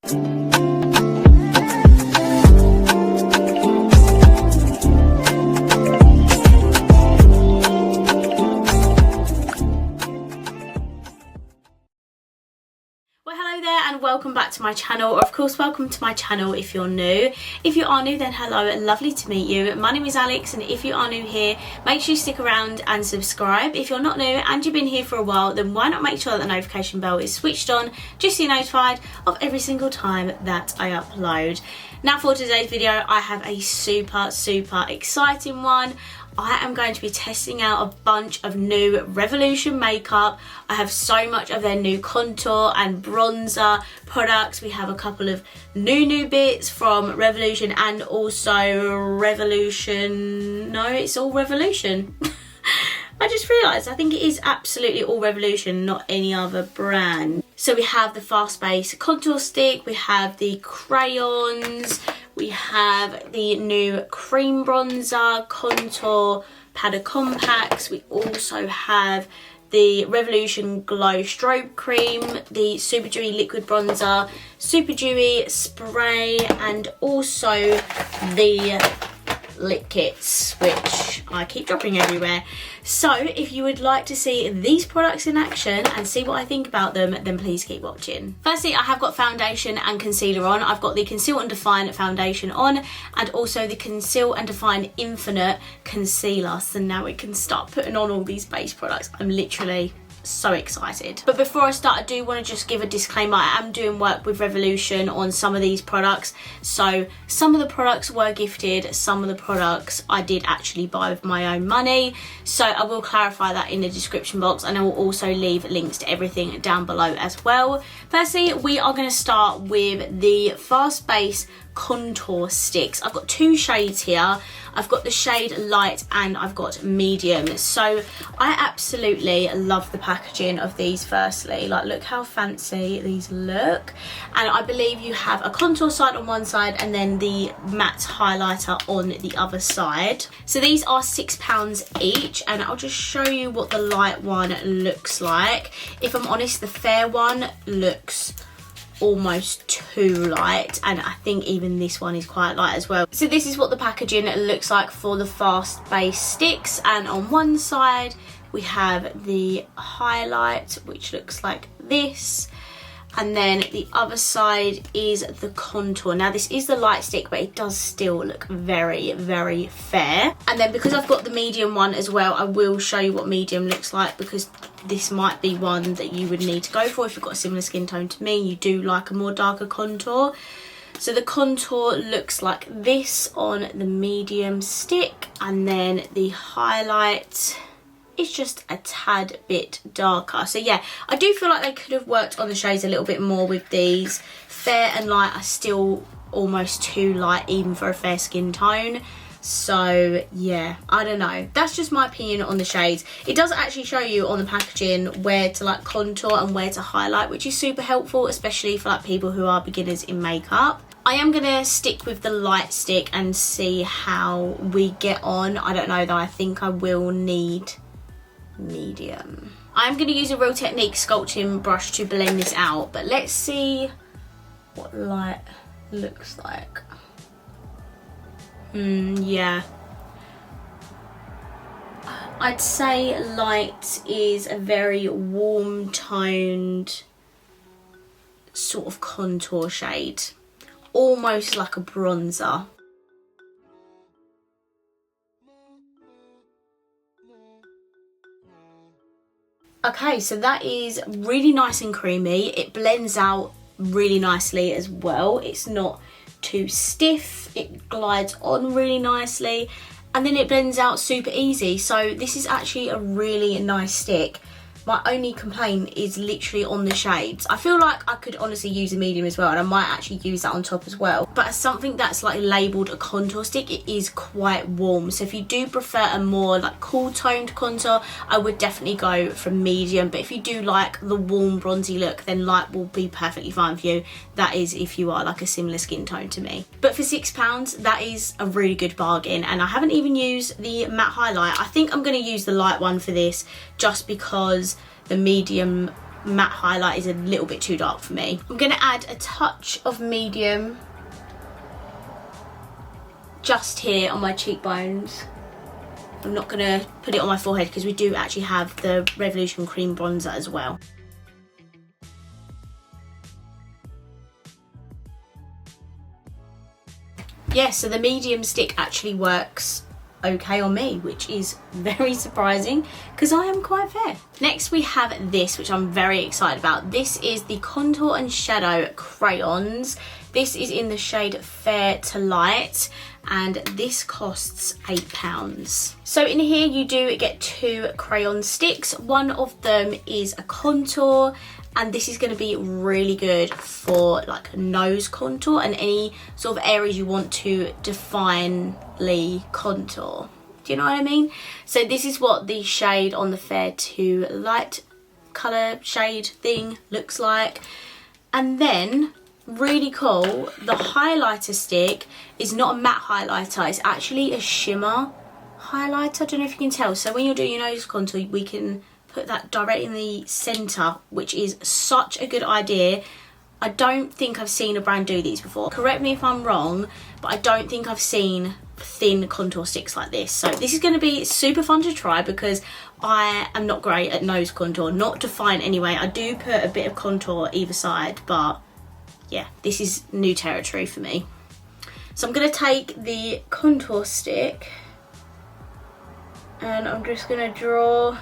And welcome back to my channel, or of course welcome to my channel if you're new. If you are new, then hello, lovely to meet you. My name is Alex, and if you are new here, make sure you stick around and subscribe. If you're not new and you've been here for a while, then why not make sure that the notification bell is switched on just so you're notified of every single time that I upload. Now for today's video, I have a super exciting one. I am going to be testing out a bunch of new Revolution makeup. I have so much of their new contour and bronzer products. We have a couple of new bits from Revolution, and also Revolution. No, it's all Revolution. I just realised I think it is absolutely all Revolution, not any other brand. So we have the Fast Base contour stick, we have the crayons, we have the new cream bronzer, contour powder compacts. We also have the Revolution Glow Strobe Cream, the Superdewy liquid bronzer, Superdewy spray, and also the lip kits, which I keep dropping everywhere. So if you would like to see these products in action and see what I think about them, then please keep watching. Firstly, I have got foundation and concealer on. I've got the Conceal and Define foundation on, and also the Conceal and Define Infinite concealer. So now we can start putting on all these base products. I'm literally so excited. But before I start, I do want to just give a disclaimer. I am doing work with Revolution on some of these products, so some of the products were gifted, some of the products I did actually buy with my own money, so I will clarify that in the description box, and I will also leave links to everything down below as well. Firstly, we are going to start with the Fast Base contour sticks. I've got two shades here. I've got the shade light and I've got medium. So I absolutely love the packaging of these. Firstly, like, look how fancy these look, and I believe you have a contour side on one side and then the matte highlighter on the other side. So these are £6 each, and I'll just show you what the light one looks like. If I'm honest, the fair one looks almost too light, and I think even this one is quite light as well. So this is what the packaging looks like for the Fast Base sticks, and on one side we have the highlight, which looks like this, and then the other side is the contour. Now this is the light stick, but it does still look very fair. And then because I've got the medium one as well, I will show you what medium looks like, because this might be one that you would need to go for if you've got a similar skin tone to me and you do like a more darker contour. So the contour looks like this on the medium stick, and then the highlight is just a tad bit darker. So yeah, I do feel like they could have worked on the shades a little bit more with these. Fair and light are still almost too light even for a fair skin tone. So yeah, I don't know, that's just my opinion on the shades. It does actually show you on the packaging where to like contour and where to highlight, which is super helpful, especially for like people who are beginners in makeup. I am gonna stick with the light stick and see how we get on. I don't know though, I think I will need medium. I'm going to use a Real Technique sculpting brush to blend this out, but let's see what light looks like. Yeah, I'd say light is a very warm toned sort of contour shade, almost like a bronzer. Okay, so that is really nice and creamy. It blends out really nicely as well. It's not too stiff. It glides on really nicely, and then it blends out super easy. So this is actually a really nice stick. My only complaint is literally on the shades. I feel like I could honestly use a medium as well, and I might actually use that on top as well. But as something that's like labelled a contour stick, it is quite warm. So if you do prefer a more like cool toned contour, I would definitely go for medium. But if you do like the warm bronzy look, then light will be perfectly fine for you. That is if you are like a similar skin tone to me. But for £6, that is a really good bargain. And I haven't even used the matte highlight. I think I'm going to use the light one for this, just because the medium matte highlight is a little bit too dark for me. I'm going to add a touch of medium just here on my cheekbones. I'm not going to put it on my forehead because we do actually have the Revolution Cream Bronzer as well. Yeah, so the medium stick actually works okay on me, which is very surprising because I am quite fair. Next we have this, which I'm very excited about. This is the Contour and Shadow Crayons. This is in the shade Fair to Light, and this costs £8. So in here you do get 2 crayon sticks. One of them is a contour, and this is going to be really good for like nose contour and any sort of areas you want to definely contour. Do you know what I mean? So this is what the shade on the Fair to Light colour shade thing looks like. And then, really cool, the highlighter stick is not a matte highlighter, it's actually a shimmer highlighter. I don't know if you can tell. So when you're doing your nose contour, we can put that directly in the centre, which is such a good idea. I don't think I've seen a brand do these before. Correct me if I'm wrong, but I don't think I've seen thin contour sticks like this. So this is going to be super fun to try because I am not great at nose contour, not defined anyway. I do put a bit of contour either side, but yeah, this is new territory for me. So I'm going to take the contour stick and I'm just going to draw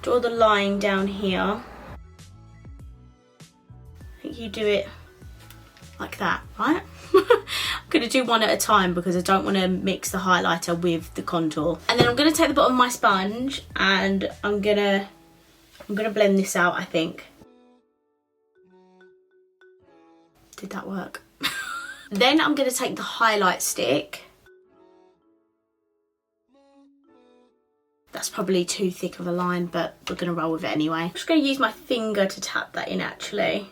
the line down here. I think you do it like that, right? I'm going to do one at a time because I don't want to mix the highlighter with the contour. And then I'm going to take the bottom of my sponge and I'm going to blend this out, I think. Did that work? Then I'm going to take the highlight stick. That's probably too thick of a line, but we're going to roll with it anyway. I'm just going to use my finger to tap that in actually.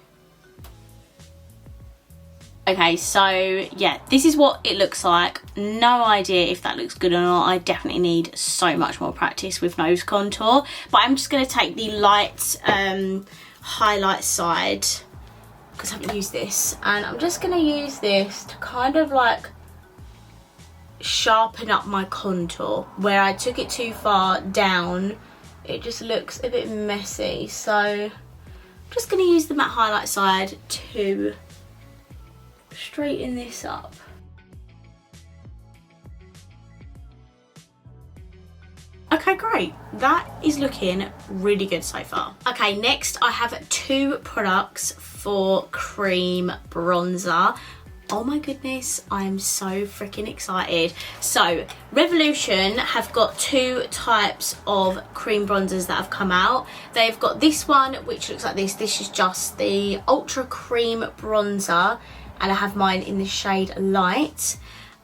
Okay, so yeah, this is what it looks like. No idea if that looks good or not. I definitely need so much more practice with nose contour. But I'm just going to take the light highlight side because I haven't used this. And I'm just going to use this to kind of like sharpen up my contour. Where I took it too far down, it just looks a bit messy. So I'm just going to use the matte highlight side to straighten this up. Okay, great. That is looking really good so far. Okay, next I have 2 products for cream bronzer. Oh my goodness, I'm so freaking excited. So Revolution have got 2 types of cream bronzers that have come out. They've got this one which looks like this. This is just the Ultra Cream Bronzer, and I have mine in the shade Light.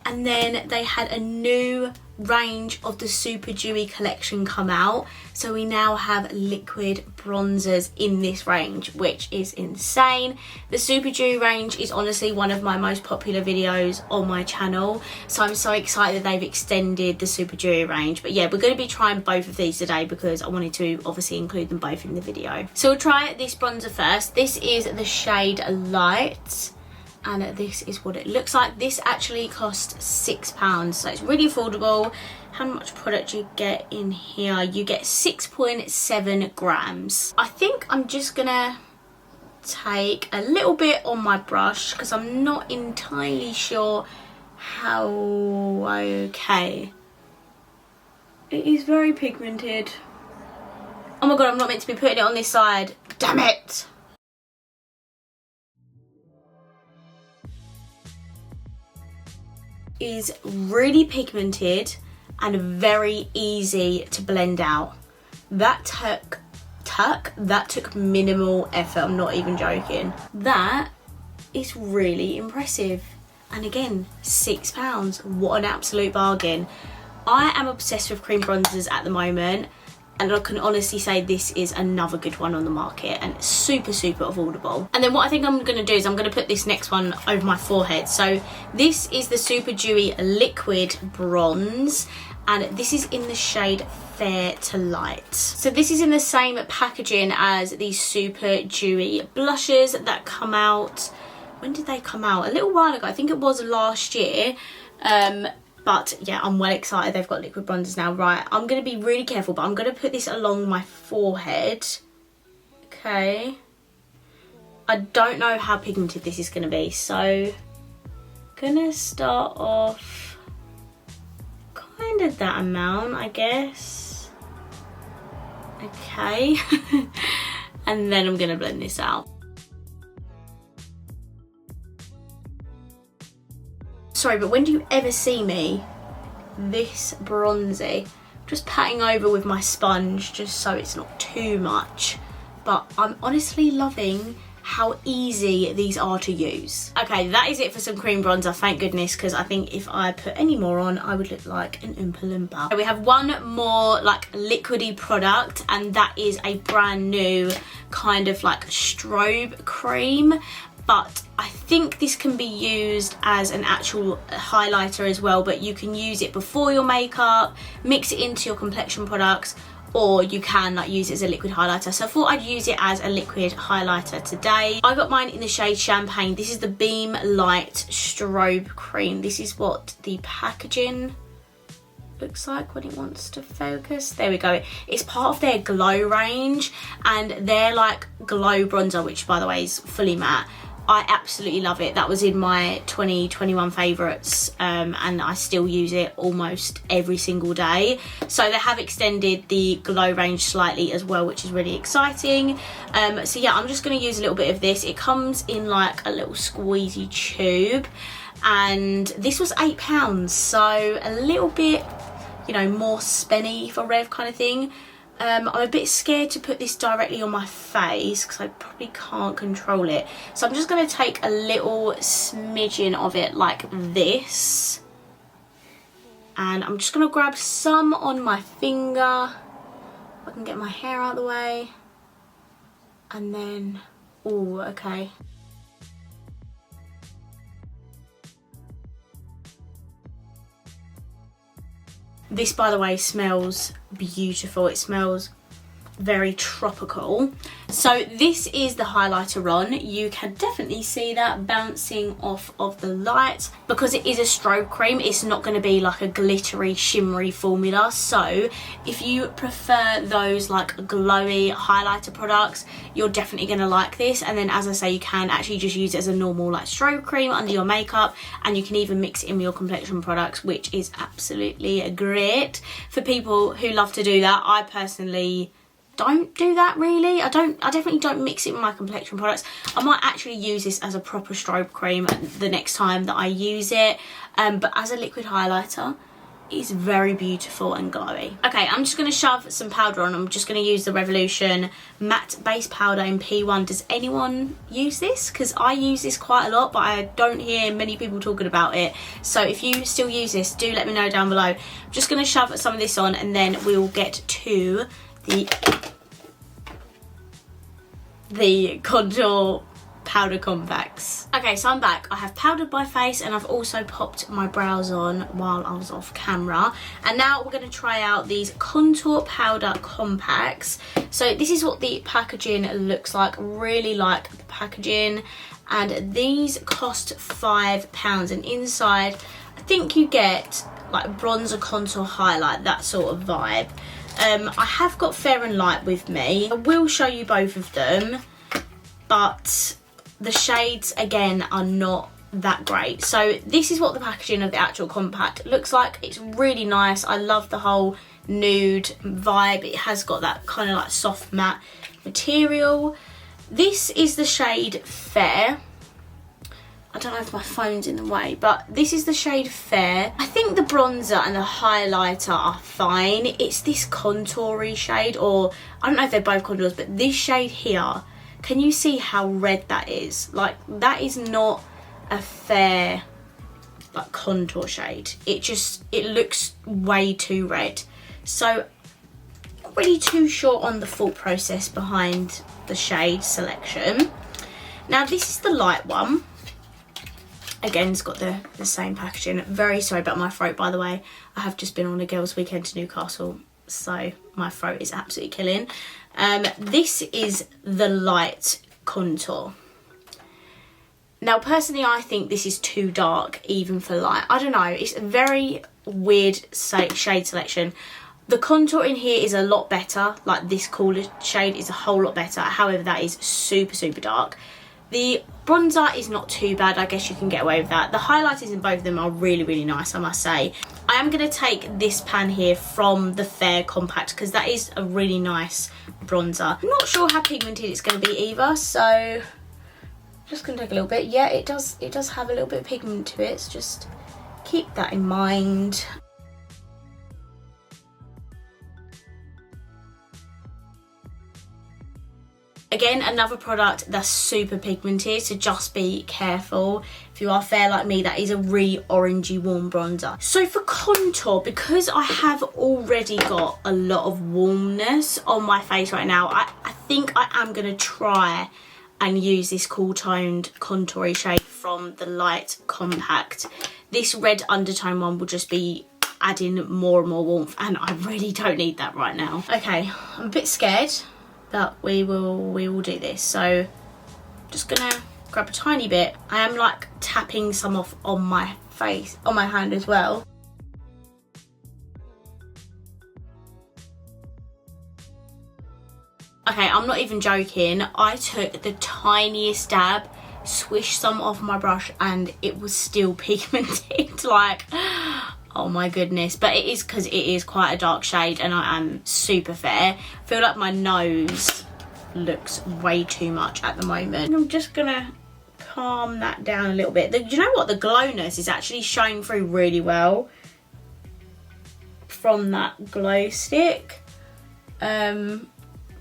And then they had a new range of the Super Dewy collection come out, so we now have liquid bronzers in this range, which is insane. The Super Dewy range is honestly one of my most popular videos on my channel, so I'm so excited that they've extended the Super Dewy range. But yeah, we're going to be trying both of these today because I wanted to obviously include them both in the video. So we'll try this bronzer first. This is the shade Light, and this is what it looks like. This actually costs £6, so it's really affordable. How much product do you get in here? You get 6.7 grams. I think I'm just gonna take a little bit on my brush because I'm not entirely sure how okay. It is very pigmented. Oh my god, I'm not meant to be putting it on this side. Damn it! Is really pigmented and very easy to blend out. That took minimal effort. I'm not even joking. That is really impressive. And again, £6. What an absolute bargain. I am obsessed with cream bronzers at the moment, and I can honestly say this is another good one on the market, and it's super, super affordable. And then what I think I'm going to do is I'm going to put this next one over my forehead. So this is the Super Dewy Liquid Bronze, and this is in the shade Fair to Light. So this is in the same packaging as these Super Dewy blushes that come out, when did they come out? A little while ago, I think it was last year. But yeah, I'm well excited. They've got liquid bronzers now. Right, I'm going to be really careful, but I'm going to put this along my forehead. Okay. I don't know how pigmented this is going to be, so going to start off kind of that amount, I guess. Okay. And then I'm going to blend this out. Sorry, but when do you ever see me this bronzy? Just patting over with my sponge just so it's not too much. But I'm honestly loving how easy these are to use. Okay, that is it for some cream bronzer, thank goodness, because I think if I put any more on, I would look like an Oompa Loompa. So we have one more like liquidy product, and that is a brand new kind of like strobe cream. But I think this can be used as an actual highlighter as well, but you can use it before your makeup, mix it into your complexion products, or you can like use it as a liquid highlighter. So I thought I'd use it as a liquid highlighter today. I got mine in the shade Champagne. This is the Beam Light Strobe Cream. This is what the packaging looks like when it wants to focus. There we go. It's part of their glow range, and their like glow bronzer, which by the way is fully matte. I absolutely love it. That was in my 2021 favourites, and I still use it almost every single day. So they have extended the glow range slightly as well, which is really exciting. So yeah, I'm just going to use a little bit of this. It comes in like a little squeezy tube, and this was £8, so a little bit, you know, more spenny for Rev kind of thing. I'm a bit scared to put this directly on my face because I probably can't control it. So I'm just going to take a little smidgen of it like this. And I'm just going to grab some on my finger. If I can get my hair out of the way. And then, oh, okay. This, by the way, smells beautiful. It smells very tropical. So this is the highlighter on. You can definitely see that bouncing off of the light. Because it is a strobe cream, it's not going to be like a glittery, shimmery formula. So if you prefer those like glowy highlighter products, you're definitely going to like this. And then, as I say, you can actually just use it as a normal like strobe cream under your makeup, and you can even mix it in with your complexion products, which is absolutely great for people who love to do that. I personally don't do that really. I definitely don't mix it with my complexion products. I might actually use this as a proper strobe cream the next time that I use it, but as a liquid highlighter, it's very beautiful and glowy. Okay, I'm just going to shove some powder on. I'm just going to use the Revolution matte base powder in P1. Does anyone use this? Because I use this quite a lot, but I don't hear many people talking about it. So if you still use this, do let me know down below. I'm just going to shove some of this on, and then we'll get to the contour powder compacts. Okay, so I'm back. I have powdered my face, and I've also popped my brows on while I was off camera. And now we're going to try out these contour powder compacts. So this is what the packaging looks like. Really like the packaging, and these cost £5. And inside, I think you get like bronzer, contour, highlight, that sort of vibe. I have got Fair and Light with me. I will show you both of them, but the shades again are not that great. So this is what the packaging of the actual compact looks like. It's really nice. I love the whole nude vibe. It has got that kind of like soft matte material. This is the shade Fair. I don't know if my phone's in the way, but this is the shade Fair. I think the bronzer and the highlighter are fine. It's this contoury shade, or I don't know if they're both contours, but this shade here, can you see how red that is? Like, that is not a fair like contour shade. It looks way too red. So not really too sure on the thought process behind the shade selection. Now this is the light one. Again, it's got the same packaging. Very sorry about my throat, by the way. I have just been on a girls' weekend to Newcastle, so my throat is absolutely killing. This is the light contour. Now, personally, I think this is too dark even for light. I don't know. It's a very weird shade selection. The contour in here is a lot better. Like, this cooler shade is a whole lot better. However, that is super, super dark. The bronzer is not too bad. I guess you can get away with that. The highlighters in both of them are really, really nice, I must say. I am going to take this pan here from the Fair Compact because that is a really nice bronzer. I'm not sure how pigmented it's going to be either, so just going to take a little bit. Yeah, it does have a little bit of pigment to it, so just keep that in mind. Again, another product that's super pigmented, so just be careful. If you are fair like me, that is a really orangey warm bronzer. So for contour, because I have already got a lot of warmness on my face right now, I think I am going to try and use this cool toned contoury shade from the Light Compact. This red undertone one will just be adding more and more warmth, and I really don't need that right now. Okay, I'm a bit scared, but we will do this. So just gonna grab a tiny bit. I am like tapping some off on my face, on my hand as well. Okay, I'm not even joking. I took the tiniest dab, swished some off my brush, and it was still pigmented. Like, oh my goodness. But it is because it is quite a dark shade and I am super fair. I feel like my nose looks way too much at the moment. I'm just gonna calm that down a little bit. You know what? The glowness is actually showing through really well from that glow stick.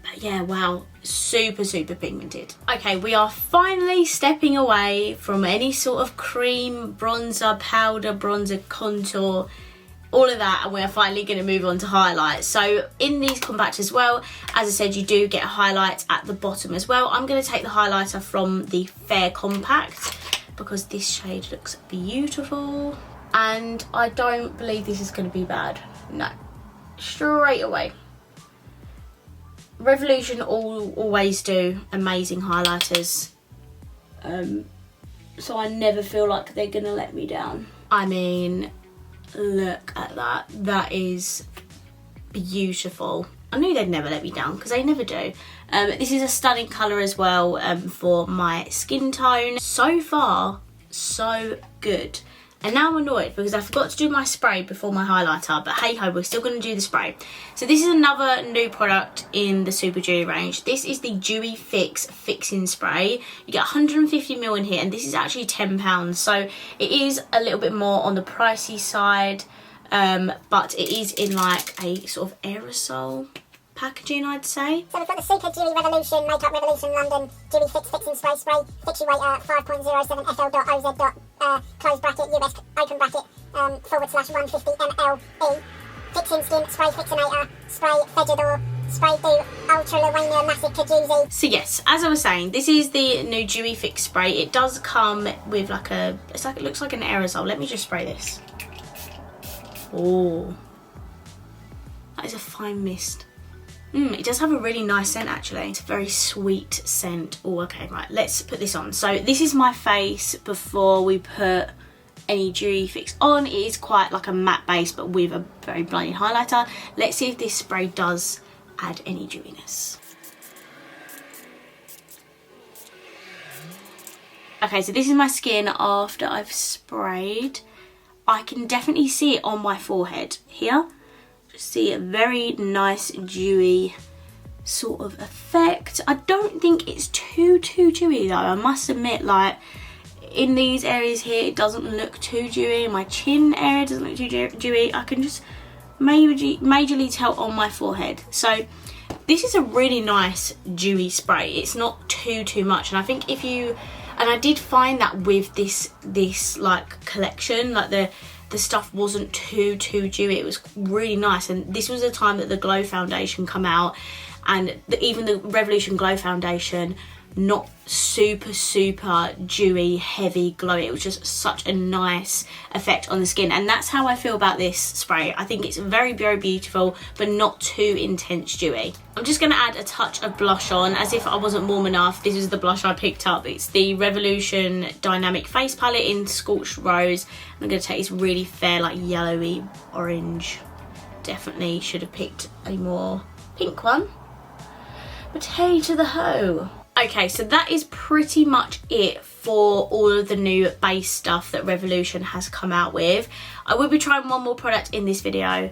But yeah, wow, super, super pigmented. Okay, we are finally stepping away from any sort of cream, bronzer, powder, bronzer, contour, all of that, and we're finally going to move on to highlights. So in these compacts as well, as I said, you do get highlights at the bottom as well. I'm going to take the highlighter from the Fair Compact because this shade looks beautiful, and I don't believe this is going to be bad. No, straight away. Revolution always do amazing highlighters, so I never feel like they're gonna let me down. I mean, look at that. That is beautiful. I knew they'd never let me down because they never do. This is a stunning colour as well for my skin tone. So far, so good. And now I'm annoyed because I forgot to do my spray before my highlighter, but hey ho, we're still going to do the spray. So this is another new product in the Superdewy range. This is the Dewy Fix Fixing Spray. You get 150ml in here, and this is actually £10. So it is a little bit more on the pricey side, but it is in like a sort of aerosol packaging, I'd say. So we've got the Super Dewy Revolution Makeup Revolution London Dewy Fix Fixing Spray. Fix you weight 5.07 FL.OZ. Close bracket, US open bracket, /150 MLE. Fixing Skin Spray Fixinator, Spray Fedgador, Spray Do Ultra Lawania Massive Kajoozy. So yes, as I was saying, this is the new Dewy Fix Spray. It does come with like a, it looks like an aerosol. Let me just spray this. Oh, that is a fine mist. It does have a really nice scent actually. It's a very sweet scent. Oh, okay, right, let's put this on. So this is my face before we put any Dewy Fix on. It is quite like a matte base but with a very blinding highlighter. Let's see if this spray does add any dewiness. Okay, so this is my skin after I've sprayed. I can definitely see it on my forehead here. See a very nice dewy sort of effect. I don't think it's too dewy though, I must admit. Like in these areas here it doesn't look too dewy. My chin area doesn't look too dewy. I can just majorly tell on my forehead. So this is a really nice dewy spray. It's not too much, and I think if you, and I did find that with this like collection, like the stuff wasn't too dewy. It was really nice, and this was the time that the Glow foundation come out, and even the Revolution Glow foundation not super dewy, heavy, glowy. It was just such a nice effect on the skin, and that's how I feel about this spray. I think it's very beautiful, but not too intense dewy. I'm just going to add a touch of blush on, as if I wasn't warm enough. This is the blush I picked up. It's the Revolution Dynamic Face Palette in Scorched Rose. I'm going to take this really fair, like yellowy orange. Definitely should have picked a more pink one, but hey to the ho. Okay, so that is pretty much it for all of the new base stuff that Revolution has come out with. I will be trying one more product in this video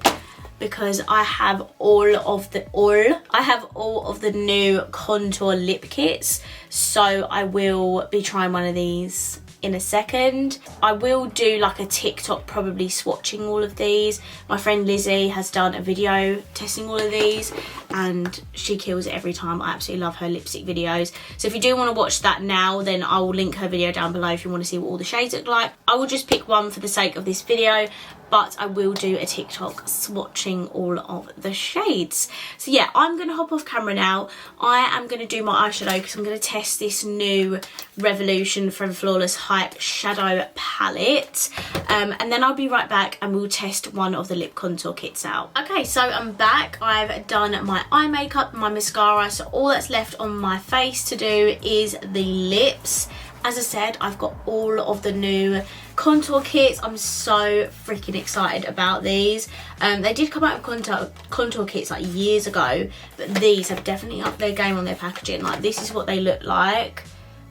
because I have all of the new contour lip kits, so I will be trying one of these in a second. I will do like a TikTok probably swatching all of these. My friend Lizzie has done a video testing all of these and she kills it every time. I absolutely love her lipstick videos. So if you do want to watch that now, then I will link her video down below if you want to see what all the shades look like. I will just pick one for the sake of this video, but I will do a TikTok swatching all of the shades. So yeah, I'm going to hop off camera now. I am going to do my eyeshadow because I'm going to test this new Revolution from Flawless Hype shadow palette. And then I'll be right back and we'll test one of the lip contour kits out. Okay, so I'm back. I've done my eye makeup, my mascara, so all that's left on my face to do is the lips. As I said, I've got all of the new contour kits. I'm so freaking excited about these. They did come out with contour kits like years ago, but these have definitely upped their game on their packaging. Like, this is what they look like.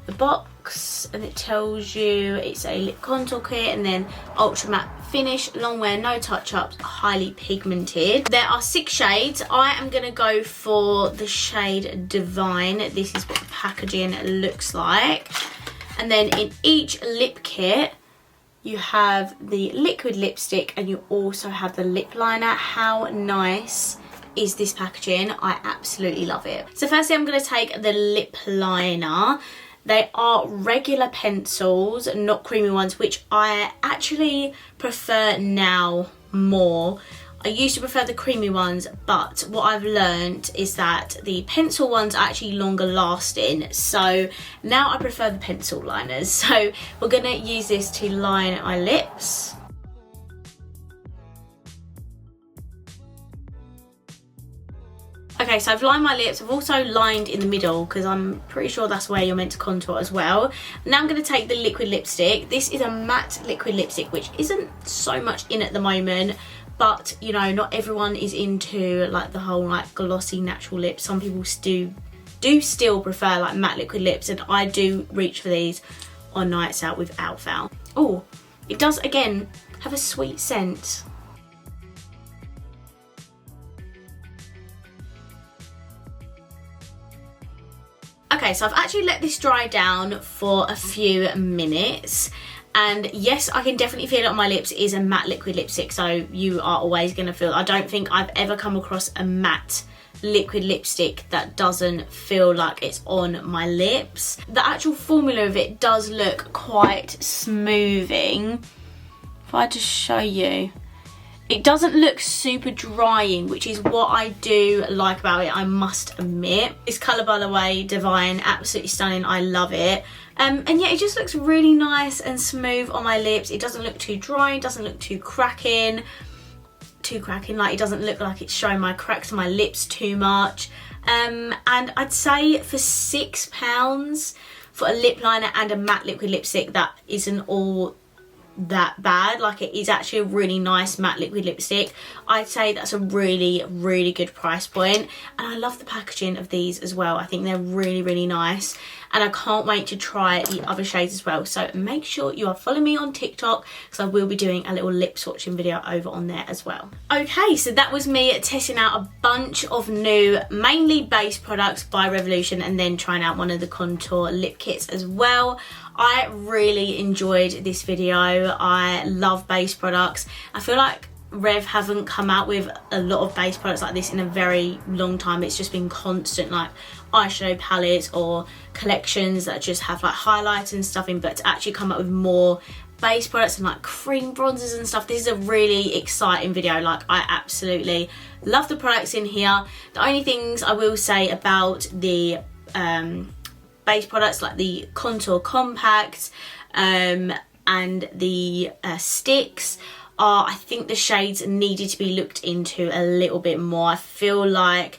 The box, and it tells you it's a lip contour kit, and then ultra matte finish, long wear, no touch-ups, highly pigmented. There are 6 shades. I am going to go for the shade Divine. This is what the packaging looks like. And then in each lip kit, you have the liquid lipstick and you also have the lip liner. How nice is this packaging? I absolutely love it. So firstly, I'm going to take the lip liner. They are regular pencils, not creamy ones, which I actually prefer now more. I used to prefer the creamy ones, but what I've learned is that the pencil ones are actually longer lasting. So now I prefer the pencil liners. So we're gonna use this to line our lips. Okay, so I've lined my lips. I've also lined in the middle because I'm pretty sure that's where you're meant to contour as well. Now I'm going to take the liquid lipstick. This is a matte liquid lipstick, which isn't so much in at the moment. But, you know, not everyone is into like the whole like glossy natural lips. Some people do still prefer like matte liquid lips, and I do reach for these on nights out without fail. Oh, it does again have a sweet scent. Okay, so I've actually let this dry down for a few minutes. And yes, I can definitely feel it on my lips. It is a matte liquid lipstick, so you are always going to feel, I don't think I've ever come across a matte liquid lipstick that doesn't feel like it's on my lips. The actual formula of it does look quite smoothing. If I just show you, it doesn't look super drying, which is what I do like about it, I must admit. This colour, by the way, Divine, absolutely stunning. I love it. And yeah, it just looks really nice and smooth on my lips. It doesn't look too dry, it doesn't look too cracking, like it doesn't look like it's showing my cracks on my lips too much. And I'd say for £6 for a lip liner and a matte liquid lipstick, that isn't all that bad. Like, it is actually a really nice matte liquid lipstick. I'd say that's a really good price point, and I love the packaging of these as well. I think they're really nice, and I can't wait to try the other shades as well. So make sure you are following me on TikTok, because I will be doing a little lip swatching video over on there as well. Okay, so that was me testing out a bunch of new mainly base products by Revolution, and then trying out one of the contour lip kits as well. I really enjoyed this video. I love base products. I feel like Rev haven't come out with a lot of base products like this in a very long time. It's just been constant like eyeshadow palettes or collections that just have like highlights and stuff in, but to actually come up with more base products and like cream bronzers and stuff, this is a really exciting video. Like, I absolutely love the products in here. The only things I will say about the base products like the Contour Compact and the sticks I think the shades needed to be looked into a little bit more. I feel like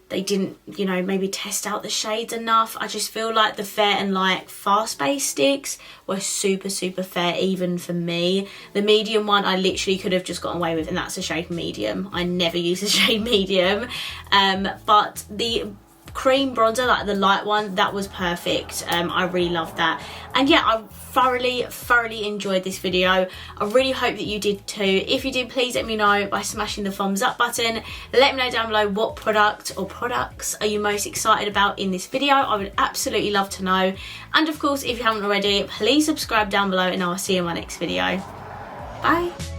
they didn't, you know, maybe test out the shades enough. I just feel like the Fair and Light Fast Base sticks were super fair even for me. The medium one I literally could have just gotten away with, and that's a shade medium. I never use a shade medium. But the cream bronzer, like the light one, that was perfect. I really loved that. And yeah, I thoroughly enjoyed this video. I really hope that you did too. If you did, please let me know by smashing the thumbs up button. Let me know down below what product or products are you most excited about in this video. I would absolutely love to know. And of course, if you haven't already, please subscribe down below, and I'll see you in my next video. Bye.